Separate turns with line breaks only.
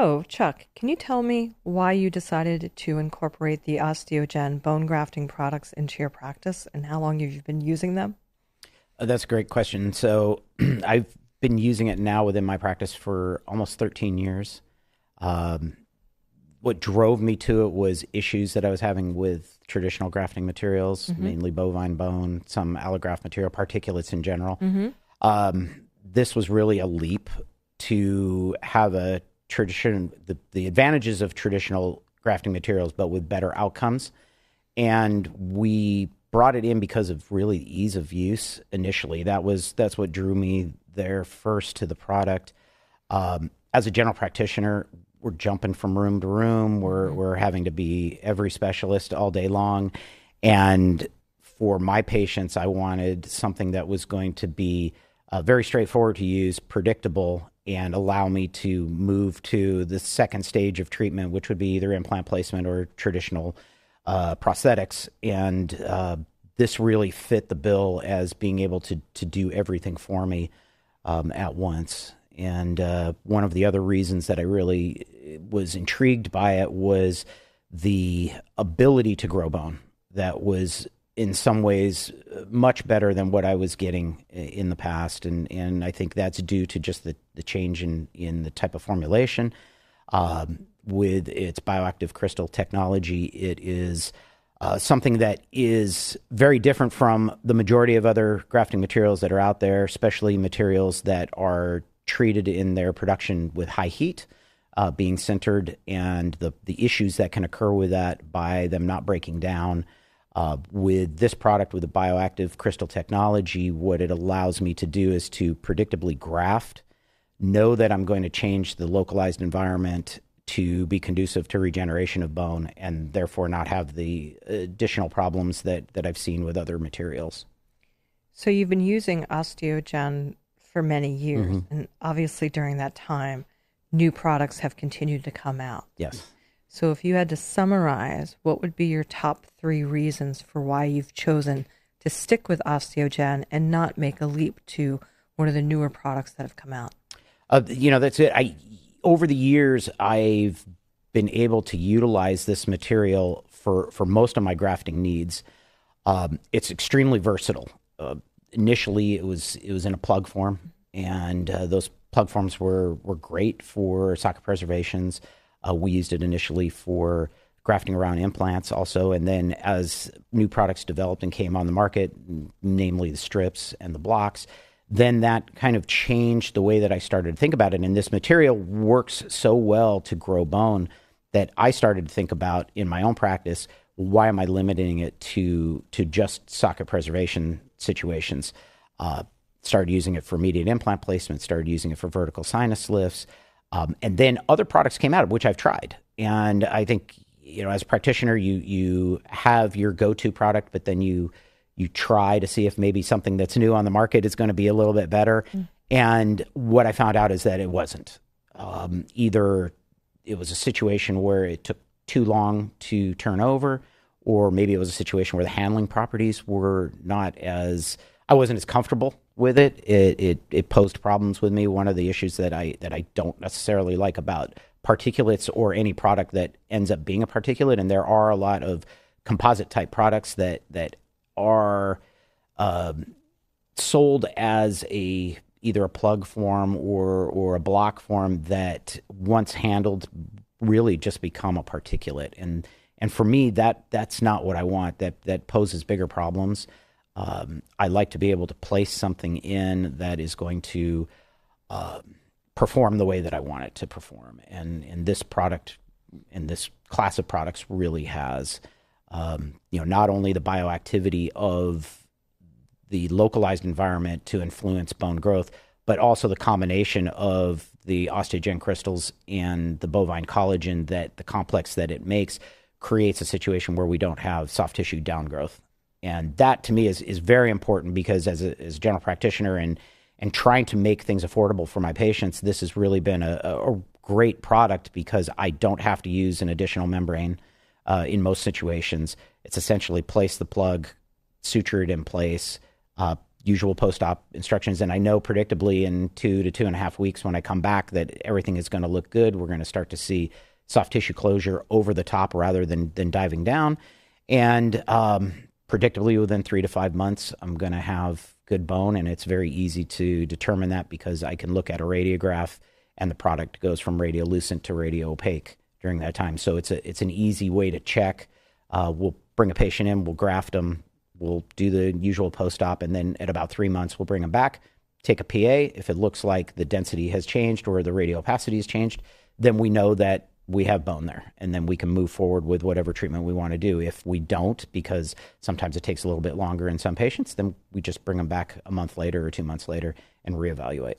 So, Chuck, can you tell me why you decided to incorporate the OsteoGen bone grafting products into your practice and how long you've been using them?
That's a great question. So I've been using it now within my practice for almost 13 years. Um, what drove me to it was issues that I was having with traditional grafting materials, mainly bovine bone, some allograft material, particulates in general. This was really a leap to have a tradition, the advantages of traditional grafting materials, but with better outcomes. And we brought it in because of really ease of use initially. That's what drew me there first to the product. As a general practitioner, we're jumping from room to room. We're having to be every specialist all day long. And for my patients, I wanted something that was going to be very straightforward to use, predictable, and allow me to move to the second stage of treatment, which would be either implant placement or traditional prosthetics. And this really fit the bill as being able to do everything for me at once. And one of the other reasons that I really was intrigued by it was the ability to grow bone. That was in some ways much better than what I was getting in the past. And I think that's due to just the change in the type of formulation. With its bioactive crystal technology, it is something that is very different from the majority of other grafting materials that are out there, especially materials that are treated in their production with high heat, being sintered, and the issues that can occur with that by them not breaking down. With this product, with the bioactive crystal technology, what it allows me to do is to predictably graft, know that I'm going to change the localized environment to be conducive to regeneration of bone, and therefore not have the additional problems that I've seen with other materials.
So, you've been using OsteoGen for many years, and obviously during that time, new products have continued to come out.
Yes.
So if you had to summarize, what would be your top 3 reasons for why you've chosen to stick with OsteoGen and not make a leap to one of the newer products that have come out?
That's it. Over the years, I've been able to utilize this material for most of my grafting needs. It's extremely versatile. Initially, it was in a plug form, and those plug forms were great for socket preservations. We used it initially for grafting around implants also, and then as new products developed and came on the market, namely the strips and the blocks, then that kind of changed the way that I started to think about it. And this material works so well to grow bone that I started to think about in my own practice, why am I limiting it to just socket preservation situations? Started using it for immediate implant placement, started using it for vertical sinus lifts. And then other products came out, which I've tried. And I think, as a practitioner, you have your go-to product, but then you try to see if maybe something that's new on the market is going to be a little bit better. And what I found out is that it wasn't. Either it was a situation where it took too long to turn over, or maybe it was a situation where the handling properties were I wasn't as comfortable with it. It posed problems with me. One of the issues that I don't necessarily like about particulates or any product that ends up being a particulate, and there are a lot of composite type products that are sold as either a plug form or a block form that once handled really just become a particulate. And for me, that's not what I want. That poses bigger problems. I like to be able to place something in that is going to perform the way that I want it to perform. And this product and this class of products really has, not only the bioactivity of the localized environment to influence bone growth, but also the combination of the OsteoGen crystals and the bovine collagen, that the complex that it makes creates a situation where we don't have soft tissue downgrowth. And that to me is very important, because as a general practitioner and trying to make things affordable for my patients, this has really been a great product, because I don't have to use an additional membrane in most situations. It's essentially place the plug, suture it in place, usual post-op instructions. And I know predictably in 2 to 2.5 weeks when I come back that everything is going to look good. We're going to start to see soft tissue closure over the top rather than diving down. And predictably within 3 to 5 months, I'm going to have good bone. And it's very easy to determine that because I can look at a radiograph and the product goes from radiolucent to radioopaque during that time. So it's an easy way to check. We'll bring a patient in, we'll graft them, we'll do the usual post-op, and then at about 3 months, we'll bring them back, take a PA. If it looks like the density has changed or the radiopacity has changed, then we know that we have bone there, and then we can move forward with whatever treatment we want to do. If we don't, because sometimes it takes a little bit longer in some patients, then we just bring them back a month later or 2 months later and reevaluate.